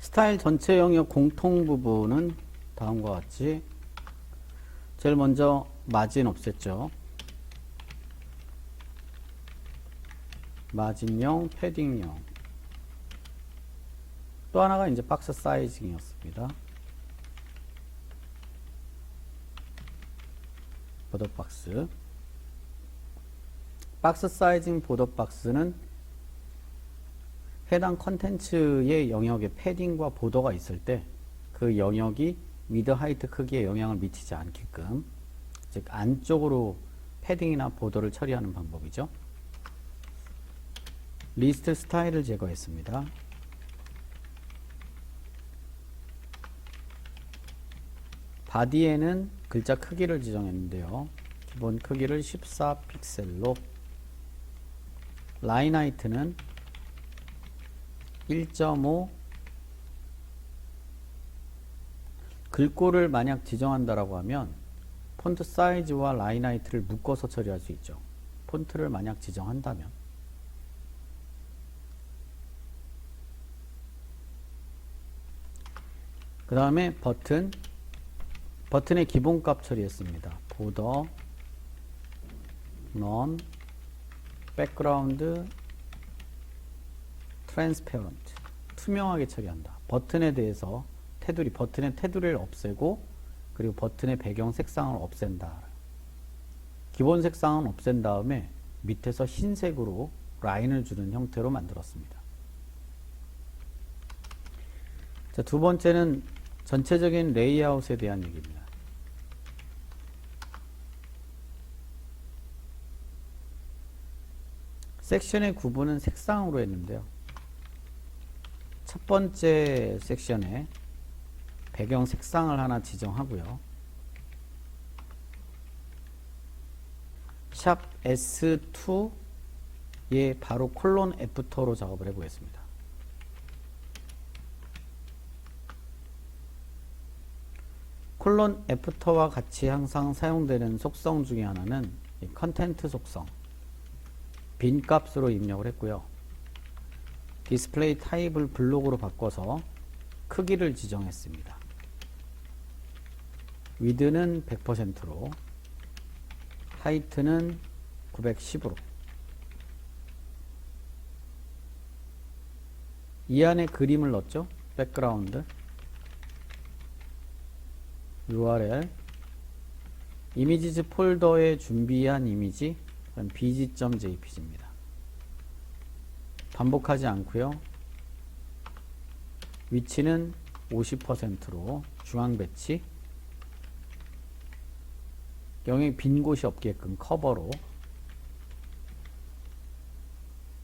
스타일 전체 영역 공통 부분은 다음과 같이 제일 먼저 마진 없앴죠. 마진형, 패딩형. 또 하나가 이제 박스 사이징이었습니다. 보더 박스. 박스 사이징 보더 박스는 해당 컨텐츠의 영역에 패딩과 보더가 있을 때 그 영역이 위드 하이트 크기에 영향을 미치지 않게끔, 즉 안쪽으로 패딩이나 보더를 처리하는 방법이죠. 리스트 스타일을 제거했습니다. 바디에는 글자 크기를 지정했는데요. 기본 크기를 14픽셀로, 라인 하이트는 1.5, 글꼴을 만약 지정한다라고 하면 폰트 사이즈와 라인 하이트를 묶어서 처리할 수 있죠. 폰트를 만약 지정한다면. 그 다음에 버튼의 기본값 처리했습니다. 보더, 넌, 백그라운드, 트랜스페런트, 투명하게 처리한다. 버튼에 대해서 버튼의 테두리를 없애고, 그리고 버튼의 배경 색상을 없앤다. 기본 색상은 없앤 다음에 밑에서 흰색으로 라인을 주는 형태로 만들었습니다. 자, 두 번째는 전체적인 레이아웃에 대한 얘기입니다. 섹션의 구분은 색상으로 했는데요. 첫 번째 섹션에 배경 색상을 하나 지정하고요. 샵 S2에 바로 콜론 애프터로 작업을 해보겠습니다. 콜론 애프터와 같이 항상 사용되는 속성 중에 하나는 이 컨텐트 속성, 빈 값으로 입력을 했고요. 디스플레이 타입을 블록으로 바꿔서 크기를 지정했습니다. 위드는 100%로, 하이트는 910으로. 이 안에 그림을 넣었죠. 백그라운드, URL, 이미지즈 폴더에 준비한 이미지 bg.jpg입니다. 반복하지 않고요. 위치는 50%로 중앙 배치, 영역이 빈 곳이 없게끔 커버로.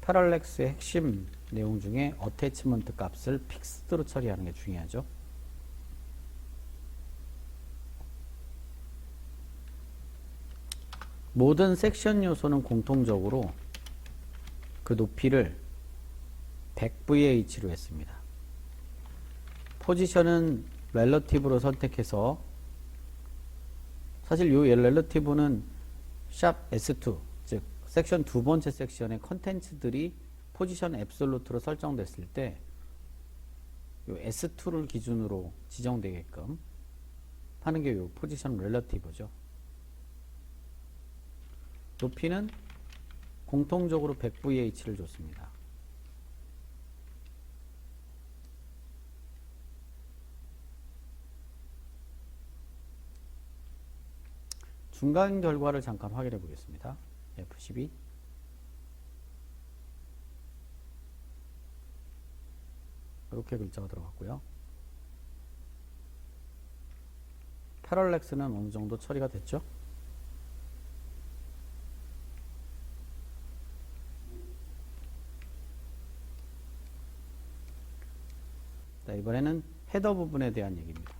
패럴렉스의 핵심 내용 중에 어태치먼트 값을 픽스드로 처리하는 게 중요하죠. 모든 섹션 요소는 공통적으로 그 높이를 100VH로 했습니다. 포지션은 렐러티브로 선택해서, 사실 이 렐러티브는 샵 S2, 즉 섹션 두 번째 섹션의 컨텐츠들이 포지션 앱솔루트로 설정됐을 때 이 S2를 기준으로 지정되게끔 하는 게 이 포지션 렐러티브죠. 높이는 공통적으로 100VH를 줬습니다. 중간 결과를 잠깐 확인해 보겠습니다. F12. 이렇게 글자가 들어갔고요. 패럴렉스는 어느 정도 처리가 됐죠. 자, 이번에는 헤더 부분에 대한 얘기입니다.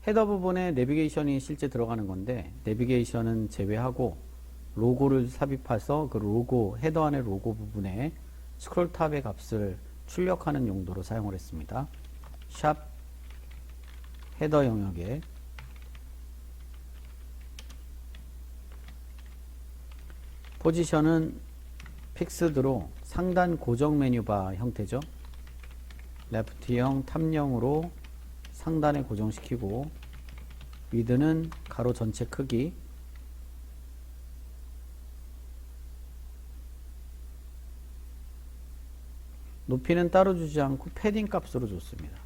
헤더 부분에 내비게이션이 실제 들어가는 건데, 내비게이션은 제외하고 로고를 삽입해서 그 로고, 헤더 안의 로고 부분에 스크롤 탑의 값을 출력하는 용도로 사용을 했습니다. 샵 헤더 영역에 포지션은 픽스드로 상단 고정 메뉴바 형태죠. 레프트형 탑형으로 상단에 고정시키고, 위드는 가로 전체 크기, 높이는 따로 주지 않고 패딩 값으로 줬습니다.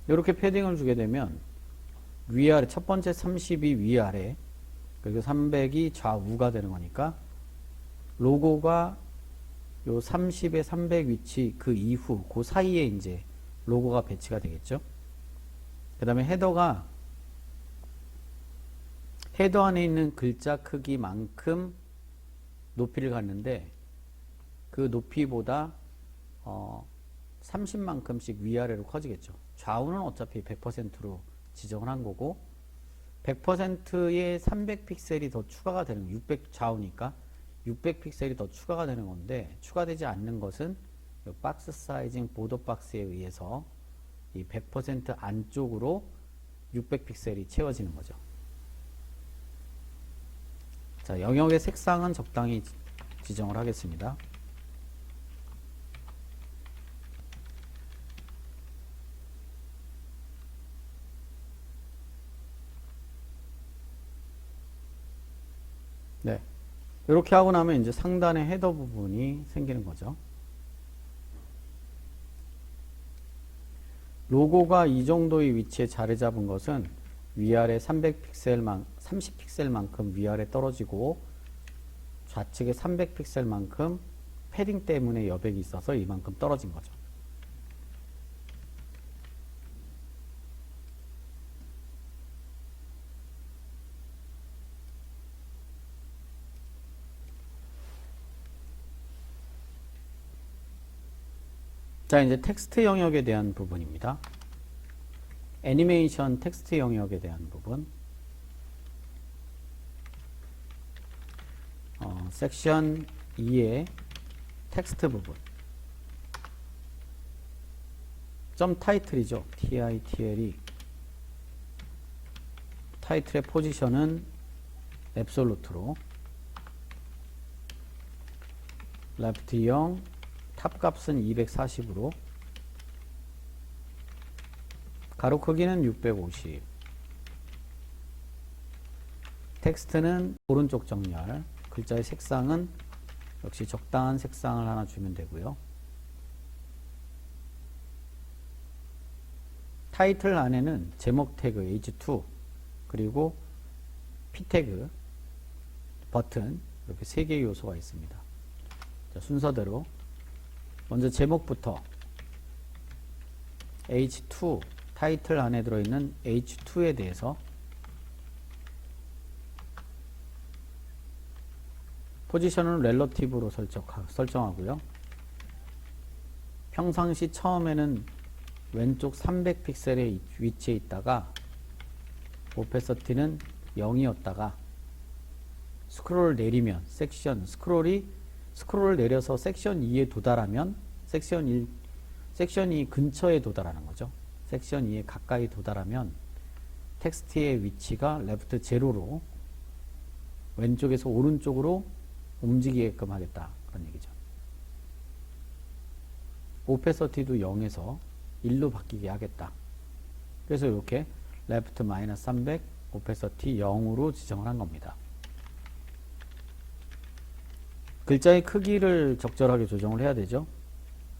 이렇게 패딩을 주게 되면 위아래, 첫 번째 30이 위아래, 그리고 300이 좌우가 되는 거니까 로고가 요 30에 300 위치 그 이후 그 사이에 이제 로고가 배치가 되겠죠. 그 다음에 헤더 안에 있는 글자 크기만큼 높이를 갖는데, 그 높이보다 30만큼씩 위아래로 커지겠죠. 좌우는 어차피 100%로 지정을 한 거고, 100%에 300픽셀이 더 추가가 되는, 600 좌우니까 600픽셀이 더 추가가 되는 건데, 추가되지 않는 것은 이 박스 사이징 보더 박스에 의해서 이 100% 안쪽으로 600픽셀이 채워지는 거죠. 자, 영역의 색상은 적당히 지정을 하겠습니다. 네. 이렇게 하고 나면 이제 상단에 헤더 부분이 생기는 거죠. 로고가 이 정도의 위치에 자리 잡은 것은 위아래 30픽셀만큼 위아래 떨어지고, 좌측에 300픽셀만큼 패딩 때문에 여백이 있어서 이만큼 떨어진 거죠. 자, 이제 텍스트 영역에 대한 부분입니다. 애니메이션 텍스트 영역에 대한 부분. 섹션 2의 텍스트 부분. 점 타이틀이죠. titl이. 타이틀의 포지션은 앱솔루트로, 레프트 0, 탑 값은 240으로, 가로 크기는 650, 텍스트는 오른쪽 정렬, 글자의 색상은 역시 적당한 색상을 하나 주면 되고요. 타이틀 안에는 제목 태그 H2, 그리고 P 태그, 버튼, 이렇게 3개의 요소가 있습니다. 자, 순서대로 먼저 제목부터 H2, 타이틀 안에 들어있는 H2에 대해서 포지션은 렐러티브로 설정하고요. 평상시 처음에는 왼쪽 300픽셀의 위치에 있다가 오페서티는 0이었다가 스크롤을 내리면 스크롤을 내려서 섹션 2에 도달하면 섹션 2 근처에 도달하는 거죠. 섹션 2에 가까이 도달하면 텍스트의 위치가 레프트 제로로 왼쪽에서 오른쪽으로 움직이게끔 하겠다, 그런 얘기죠. 오페서티도 0에서 1로 바뀌게 하겠다. 그래서 이렇게 레프트 마이너스 300, 오페서티 0으로 지정을 한 겁니다. 글자의 크기를 적절하게 조정을 해야 되죠.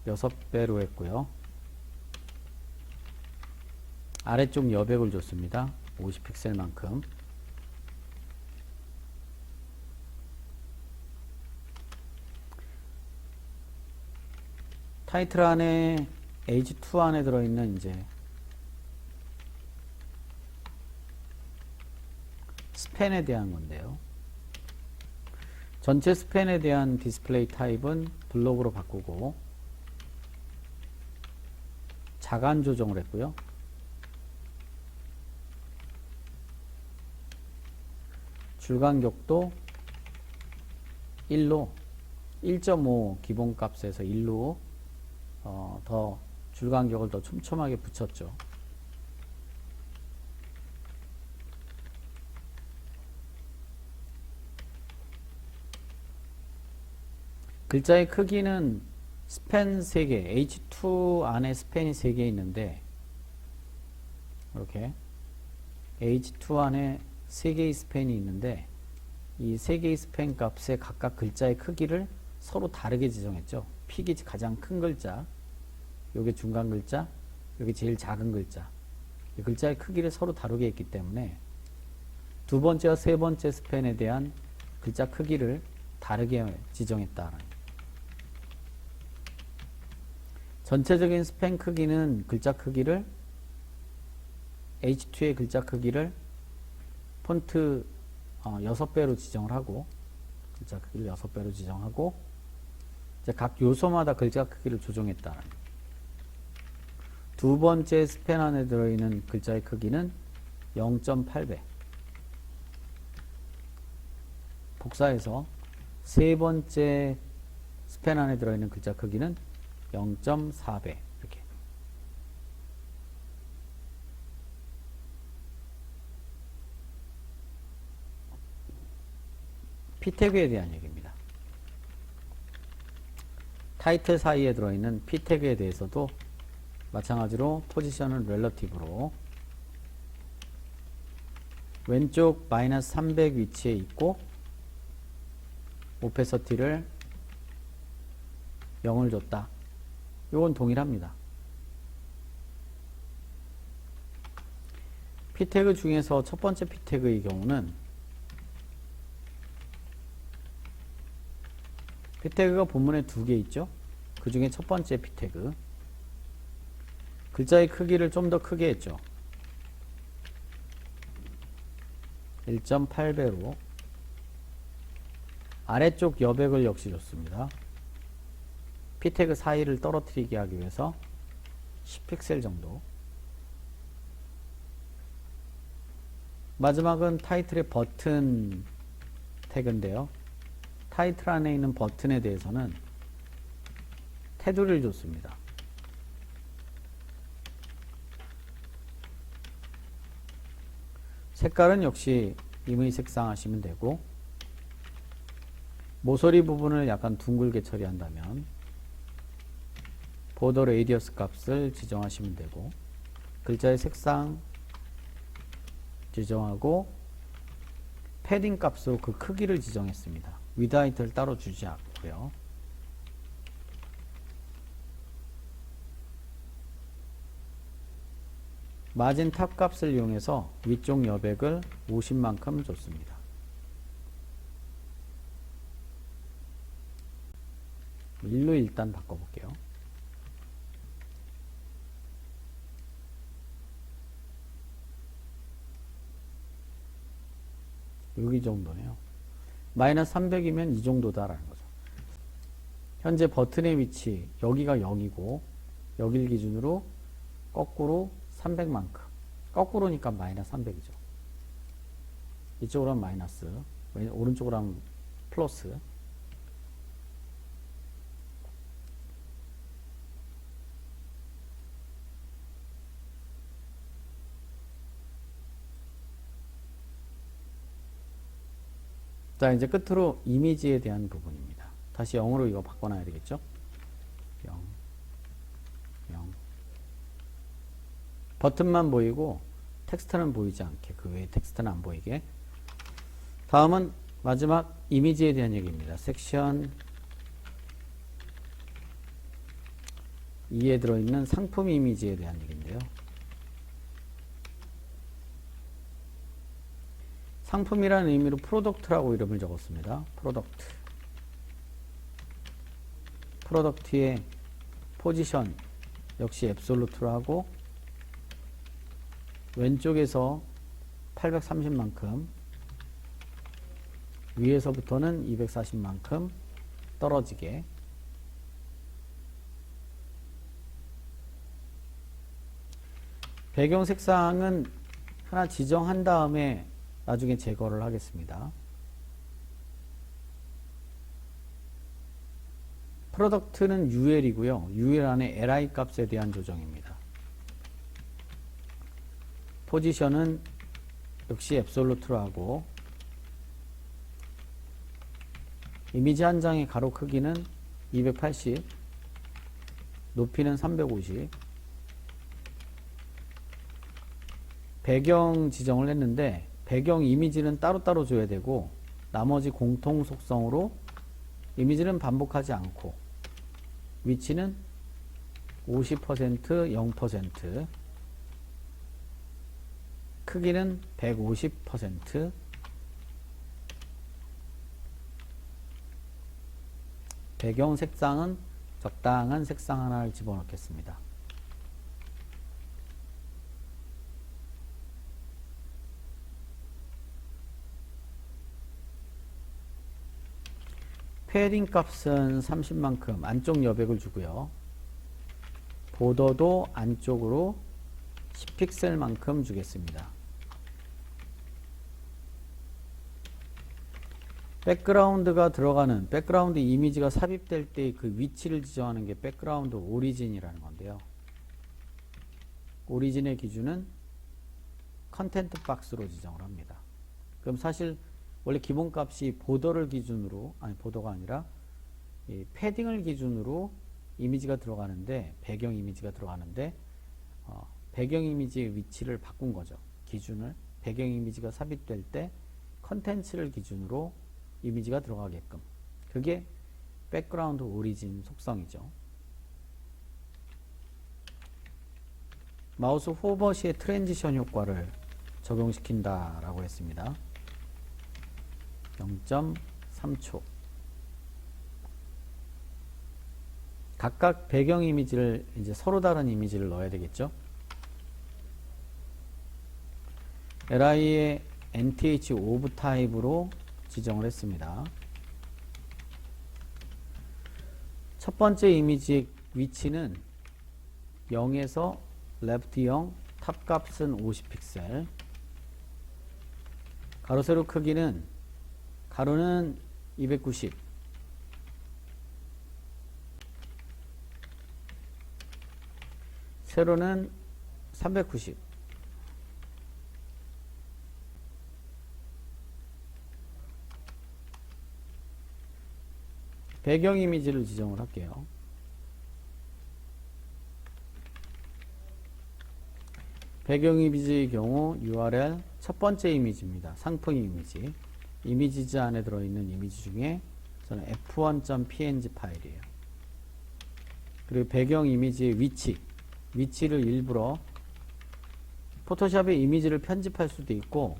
6배로 했고요. 아래쪽 여백을 줬습니다. 50픽셀만큼. 타이틀 안에 H2 안에 들어있는 이제 스팬에 대한 건데요. 전체 스팬에 대한 디스플레이 타입은 블록으로 바꾸고 자간 조정을 했고요. 줄간격도 1로 1.5 기본값에서 1로 더 줄간격을 더 촘촘하게 붙였죠. 글자의 크기는 스팬 3개, H2 안에 스팬이 3개 있는데 이렇게 H2 안에 3개의 스팬이 있는데 이 3개의 스팬 값에 각각 글자의 크기를 서로 다르게 지정했죠. 픽이 가장 큰 글자, 요게 중간 글자, 요게 제일 작은 글자. 이 글자의 크기를 서로 다르게 했기 때문에 두 번째와 세 번째 스팬에 대한 글자 크기를 다르게 지정했다. 전체적인 스팬 크기는 글자 크기를 H2의 글자 크기를 폰트 6배로 지정을 하고 글자 크기를 6배로 지정하고 이제 각 요소마다 글자 크기를 조정했다. 두 번째 스팬 안에 들어있는 글자의 크기는 0.8배. 복사해서 세 번째 스팬 안에 들어있는 글자 크기는 0.4배. 이렇게. P 태그에 대한 얘기입니다. 타이틀 사이에 들어있는 P 태그에 대해서도 마찬가지로 포지션은 렐러티브로 왼쪽 마이너스 300 위치에 있고 오페서티를 0을 줬다. 이건 동일합니다. P 태그 중에서 첫 번째 P 태그의 경우는 P 태그가 본문에 2개 있죠. 그 중에 첫 번째 P 태그 글자의 크기를 좀 더 크게 했죠. 1.8배로 아래쪽 여백을 역시 줬습니다. P 태그 사이를 떨어뜨리게 하기 위해서 10픽셀 정도. 마지막은 타이틀의 버튼 태그인데요. 타이틀 안에 있는 버튼에 대해서는 테두리를 줬습니다. 색깔은 역시 임의 색상 하시면 되고 모서리 부분을 약간 둥글게 처리한다면 보더 레이디어스 값을 지정하시면 되고 글자의 색상 지정하고 패딩 값으로 그 크기를 지정했습니다. 위드하이트를 따로 주지 않고요. 마진 탑 값을 이용해서 위쪽 여백을 50만큼 줬습니다. 일로 일단 바꿔볼게요. 여기 정도네요. 마이너스 300이면 이 정도다라는 거죠. 현재 버튼의 위치 여기가 0이고 여길 기준으로 거꾸로 300만큼. 거꾸로니까 마이너스 300이죠. 이쪽으로 하면 마이너스, 오른쪽으로 하면 플러스. 자, 이제 끝으로 이미지에 대한 부분입니다. 다시 0으로 이거 바꿔놔야 되겠죠? 0, 0. 버튼만 보이고 텍스트는 보이지 않게, 그 외에 텍스트는 안 보이게. 다음은 마지막 이미지에 대한 얘기입니다. 섹션 2에 들어있는 상품 이미지에 대한 얘기인데요. 상품이라는 의미로 프로덕트라고 이름을 적었습니다. 프로덕트. 프로덕트의 포지션 역시 앱솔루트로 하고 왼쪽에서 830만큼 위에서부터는 240만큼 떨어지게 배경 색상은 하나 지정한 다음에 나중에 제거를 하겠습니다. 프로덕트는 UL이고요. UL 안에 LI 값에 대한 조정입니다. 포지션은 역시 앱솔루트로 하고 이미지 한 장의 가로 크기는 280, 높이는 350. 배경 지정을 했는데 배경 이미지는 따로따로 줘야 되고 나머지 공통 속성으로 이미지는 반복하지 않고 위치는 50%, 0%, 크기는 150%, 배경 색상은 적당한 색상 하나를 집어넣겠습니다. 패딩 값은 30만큼 안쪽 여백을 주고요. 보더도 안쪽으로 10픽셀만큼 주겠습니다. 백그라운드가 들어가는 백그라운드 이미지가 삽입될 때 그 위치를 지정하는 게 백그라운드 오리진이라는 건데요. 오리진의 기준은 컨텐트 박스로 지정을 합니다. 그럼 사실 원래 기본값이 보더를 기준으로, 아니 보더가 아니라 이 패딩을 기준으로 이미지가 들어가는데, 배경 이미지가 들어가는데 배경 이미지의 위치를 바꾼 거죠. 기준을. 배경 이미지가 삽입될 때 컨텐츠를 기준으로 이미지가 들어가게끔. 그게 백그라운드 오리진 속성이죠. 마우스 호버 시에 트랜지션 효과를 적용시킨다라고 했습니다. 0.3초. 각각 배경 이미지를 이제 서로 다른 이미지를 넣어야 되겠죠. li의 nth of 타입으로 지정을 했습니다. 첫 번째 이미지의 위치는 0에서 left 0, 탑 값은 50픽셀, 가로 세로 크기는 가로는 290, 세로는 390, 배경 이미지를 지정을 할게요. 배경 이미지의 경우 URL 첫 번째 이미지입니다. 상품 이미지. 이미지즈 안에 들어있는 이미지 중에 저는 f1.png 파일이에요. 그리고 배경 이미지의 위치를 일부러 포토샵에 이미지를 편집할 수도 있고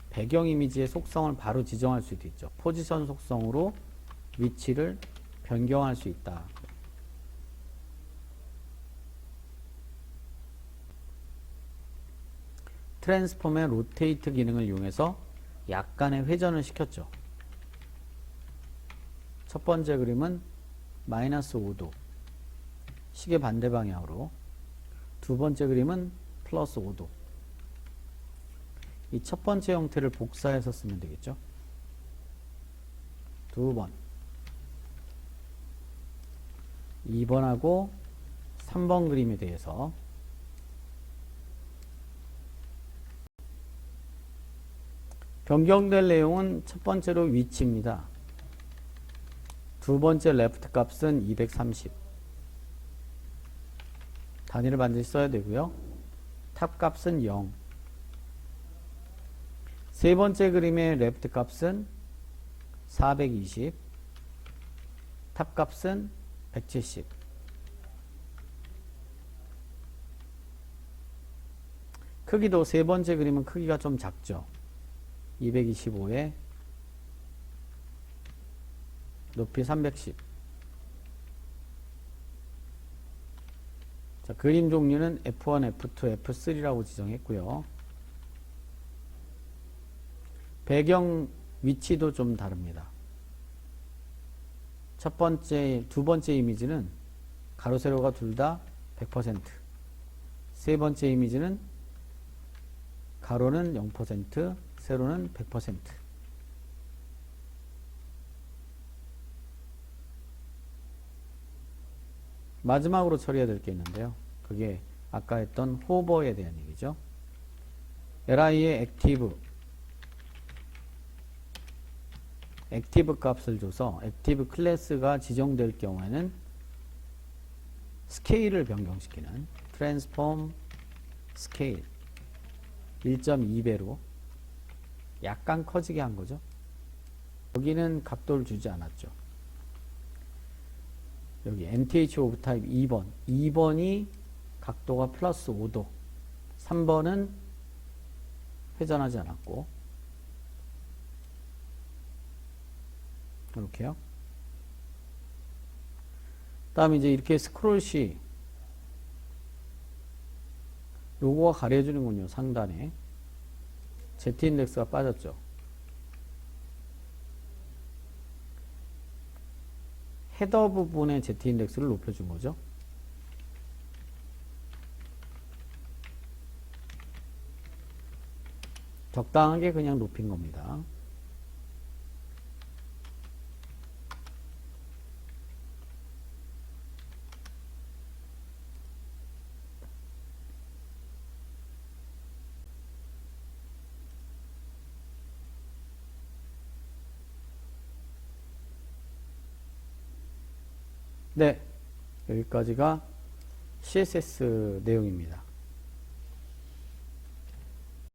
배경 이미지의 속성을 바로 지정할 수도 있죠. 포지션 속성으로 위치를 변경할 수 있다. 트랜스폼의 로테이트 기능을 이용해서 약간의 회전을 시켰죠. 첫 번째 그림은 마이너스 5도 시계 반대 방향으로, 두 번째 그림은 플러스 5도. 이 첫 번째 형태를 복사해서 쓰면 되겠죠. 두 번, 2번하고 3번 그림에 대해서 변경될 내용은 첫 번째로 위치입니다. 두 번째 레프트 값은 230. 단위를 반드시 써야 되고요. 탑 값은 0. 세 번째 그림의 레프트 값은 420. 탑 값은 170. 크기도 세 번째 그림은 크기가 좀 작죠. 225에 높이 310. 자, 그림 종류는 F1, F2, F3라고 지정했고요. 배경 위치도 좀 다릅니다. 첫 번째, 두 번째 이미지는 가로 세로가 둘 다 100%. 세 번째 이미지는 가로는 0%, 세로는 100%. 마지막으로 처리해야 될 게 있는데요. 그게 아까 했던 호버에 대한 얘기죠. li의 액티브 액티브 값을 줘서 액티브 클래스가 지정될 경우에는 스케일을 변경시키는 트랜스폼 스케일 1.2배로 약간 커지게 한 거죠. 여기는 각도를 주지 않았죠. 여기 MTH 오브 타입 2번. 2번이 각도가 플러스 5도. 3번은 회전하지 않았고. 이렇게요. 다음에 이제 이렇게 스크롤 시 로고가 가려지는군요. 상단에. Z인덱스가 빠졌죠. 헤더 부분의 Z인덱스를 높여준 거죠. 적당하게 그냥 높인 겁니다. 네, 여기까지가 CSS 내용입니다.